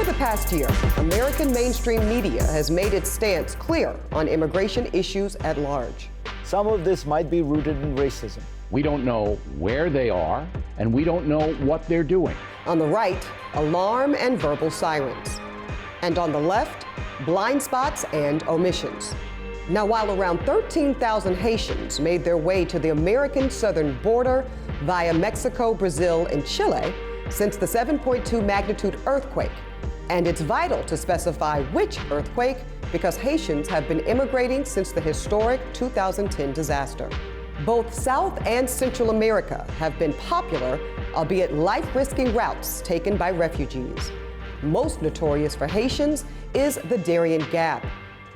the past year, American mainstream media has made its stance clear on immigration issues at large. Some of this might be rooted in racism. We don't know where they are, and we don't know what they're doing. On the right, alarm and verbal sirens. And on the left, blind spots and omissions. Now, while around 13,000 Haitians made their way to the American southern border via Mexico, Brazil, and Chile since the 7.2 magnitude earthquake, and it's vital to specify which earthquake because Haitians have been immigrating since the historic 2010 disaster. Both South and Central America have been popular, albeit life-risking routes taken by refugees. Most notorious for Haitians is the Darien Gap.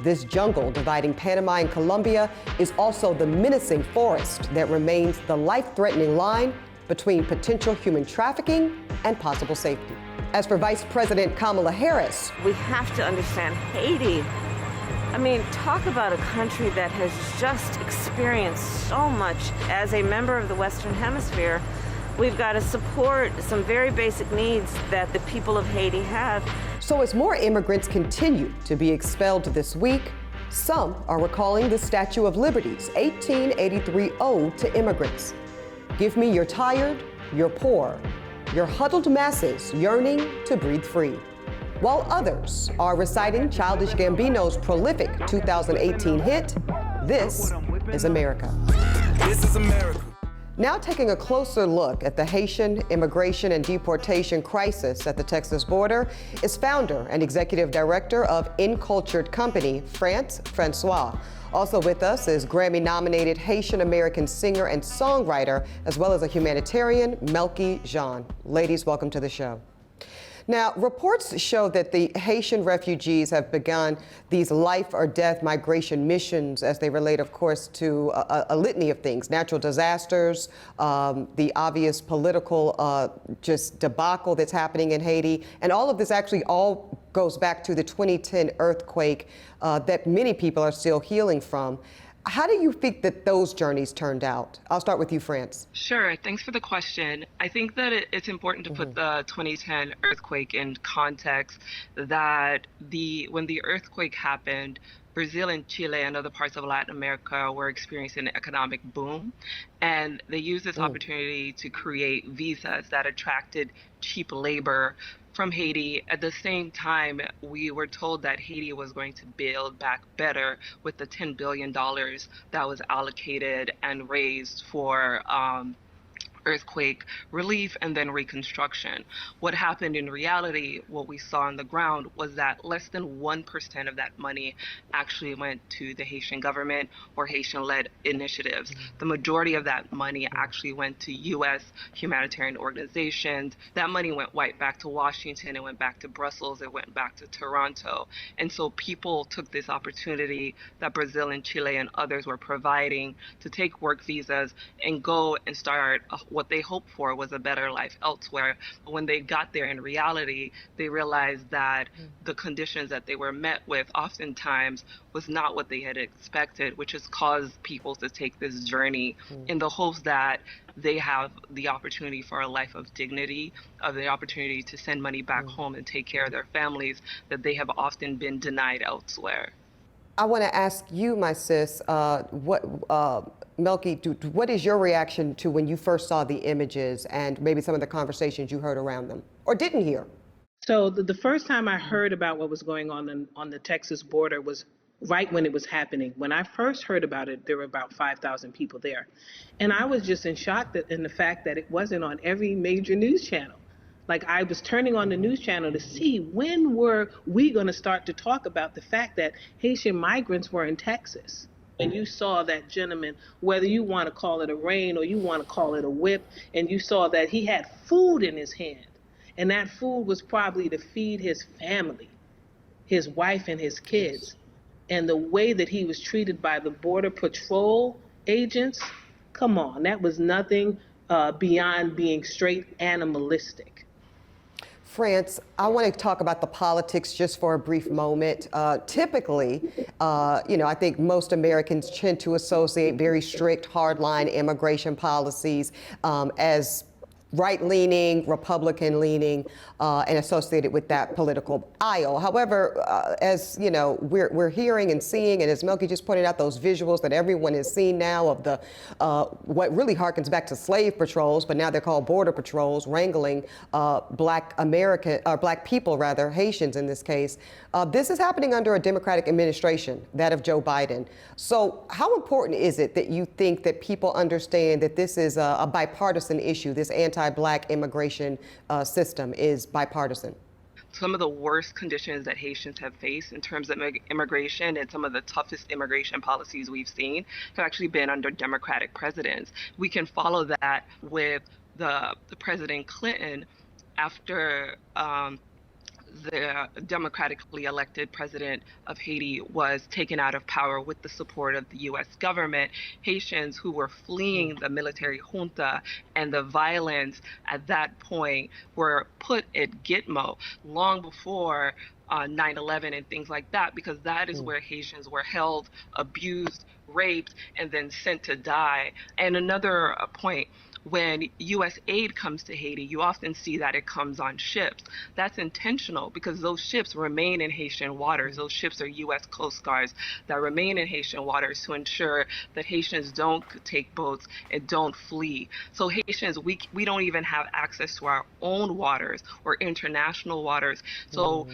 This jungle dividing Panama and Colombia is also the menacing forest that remains the life-threatening line between potential human trafficking and possible safety. As for Vice President Kamala Harris, we have to understand Haiti. I mean, talk about a country that has just experienced so much. As a member of the Western Hemisphere, we've got to support some very basic needs that the people of Haiti have. So as more immigrants continue to be expelled this week, some are recalling the Statue of Liberty's 1883 ode to immigrants. Give me your tired, your poor, your huddled masses yearning to breathe free. While others are reciting Childish Gambino's prolific 2018 hit, This is America. This is America. Now taking a closer look at the Haitian immigration and deportation crisis at the Texas border is founder and executive director of Incultured Company, France Francois. Also with us is Grammy-nominated Haitian-American singer and songwriter, as well as a humanitarian, MELKY Jean. Ladies, welcome to the show. Now, reports show that the Haitian refugees have begun these life or death migration missions as they relate, of course, to a litany of things, natural disasters, the obvious political just debacle that's happening in Haiti. And all of this actually all goes back to the 2010 earthquake that many people are still healing from. How do you think that those journeys turned out? I'll start with you, France. Sure. Thanks for the question. I think that it's important to put the 2010 earthquake in context, that when the earthquake happened, Brazil and Chile and other parts of Latin America were experiencing an economic boom, and they used this opportunity to create visas that attracted cheap labor from Haiti. At the same time, we were told that Haiti was going to build back better with the $10 billion that was allocated and raised for earthquake relief and then reconstruction. What happened in reality, what we saw on the ground, was that less than 1% of that money actually went to the Haitian government or Haitian-led initiatives. The majority of that money actually went to U.S. humanitarian organizations. That money went right back to Washington, it went back to Brussels, it went back to Toronto. And so people took this opportunity that Brazil and Chile and others were providing to take work visas and go and start what they hoped for was a better life elsewhere. But when they got there in reality, they realized that the conditions that they were met with oftentimes was not what they had expected, which has caused people to take this journey in the hopes that they have the opportunity for a life of dignity, of the opportunity to send money back home and take care of their families that they have often been denied elsewhere. I want to ask you, my sis, MELKY, what is your reaction to when you first saw the images and maybe some of the conversations you heard around them or didn't hear? So the first time I heard about what was going on the Texas border was right when it was happening. When I first heard about it, there were about 5,000 people there. And I was just in shock in the fact that it wasn't on every major news channel. Like, I was turning on the news channel to see when were we going to start to talk about the fact that Haitian migrants were in Texas. And you saw that gentleman, whether you want to call it a rein or you want to call it a whip, and you saw that he had food in his hand. And that food was probably to feed his family, his wife and his kids. And the way that he was treated by the Border Patrol agents, come on, that was nothing beyond being straight animalistic. France, I want to talk about the politics just for a brief moment. Typically, I think most Americans tend to associate very strict, hardline immigration policies as right-leaning, Republican-leaning, and associated with that political aisle. However, as you know, we're hearing and seeing, and as Melky just pointed out, those visuals that everyone has seen now of the what really harkens back to slave patrols, but now they're called border patrols, wrangling black people, rather, Haitians in this case. This is happening under a Democratic administration, that of Joe Biden. So how important is it that you think that people understand that this is a bipartisan issue, this anti-black immigration system is bipartisan? Some of the worst conditions that Haitians have faced in terms of immigration and some of the toughest immigration policies we've seen have actually been under Democratic presidents. We can follow that with the President Clinton after the democratically elected president of Haiti was taken out of power with the support of the U.S. government. Haitians who were fleeing the military junta and the violence at that point were put at Gitmo long before 9/11 and things like that, because that is where Haitians were held, abused, raped, and then sent to die. And another point, when U.S. aid comes to Haiti, you often see that it comes on ships. That's intentional because those ships remain in Haitian waters. Those ships are U.S. Coast Guards that remain in Haitian waters to ensure that Haitians don't take boats and don't flee. So Haitians, we don't even have access to our own waters or international waters. So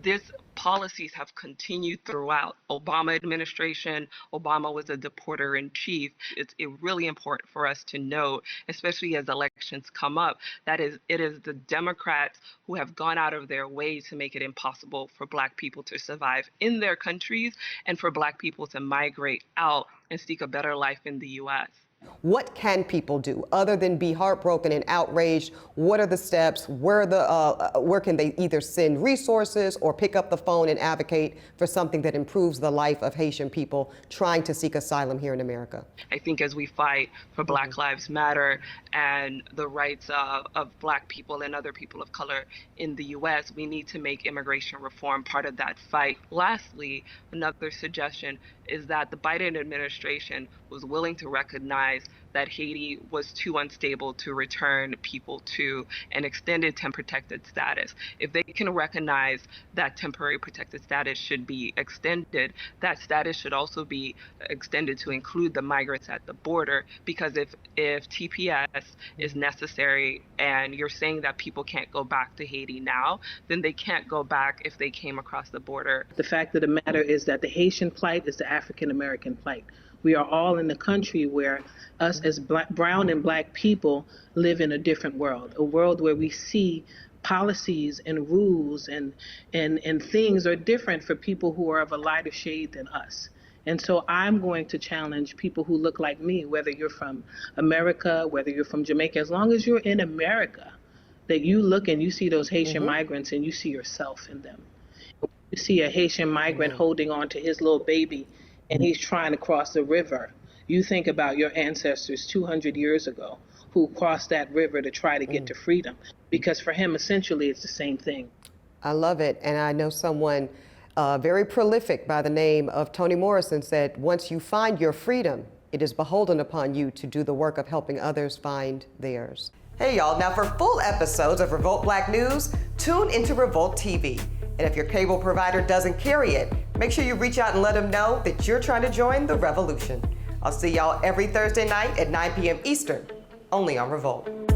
these policies have continued throughout Obama administration. Obama was a deporter in chief. It's really important for us to note, especially as elections come up, that it is the Democrats who have gone out of their way to make it impossible for Black people to survive in their countries and for Black people to migrate out and seek a better life in the U.S. What can people do other than be heartbroken and outraged? What are the steps? Where can they either send resources or pick up the phone and advocate for something that improves the life of Haitian people trying to seek asylum here in America? I think as we fight for Black Lives Matter and the rights of Black people and other people of color in the U.S., we need to make immigration reform part of that fight. Lastly, another suggestion is that the Biden administration was willing to recognize that Haiti was too unstable to return people to an extended temporary protected status. If they can recognize that temporary protected status should be extended, that status should also be extended to include the migrants at the border, because if TPS is necessary and you're saying that people can't go back to Haiti now, then they can't go back if they came across the border. The fact of the matter is that the Haitian plight is the African American plight. We are all in a country where us as brown and Black people live in a different world, a world where we see policies and rules and things are different for people who are of a lighter shade than us. And so I'm going to challenge people who look like me, whether you're from America, whether you're from Jamaica, as long as you're in America, that you look and you see those Haitian migrants and you see yourself in them. You see a Haitian migrant holding on to his little baby and he's trying to cross the river. You think about your ancestors 200 years ago who crossed that river to try to get to freedom, because for him, essentially, it's the same thing. I love it. And I know someone very prolific by the name of Toni Morrison said, once you find your freedom, it is beholden upon you to do the work of helping others find theirs. Hey, y'all. Now, for full episodes of Revolt Black News, tune into Revolt TV. And if your cable provider doesn't carry it, make sure you reach out and let them know that you're trying to join the revolution. I'll see y'all every Thursday night at 9 p.m. Eastern, only on Revolt.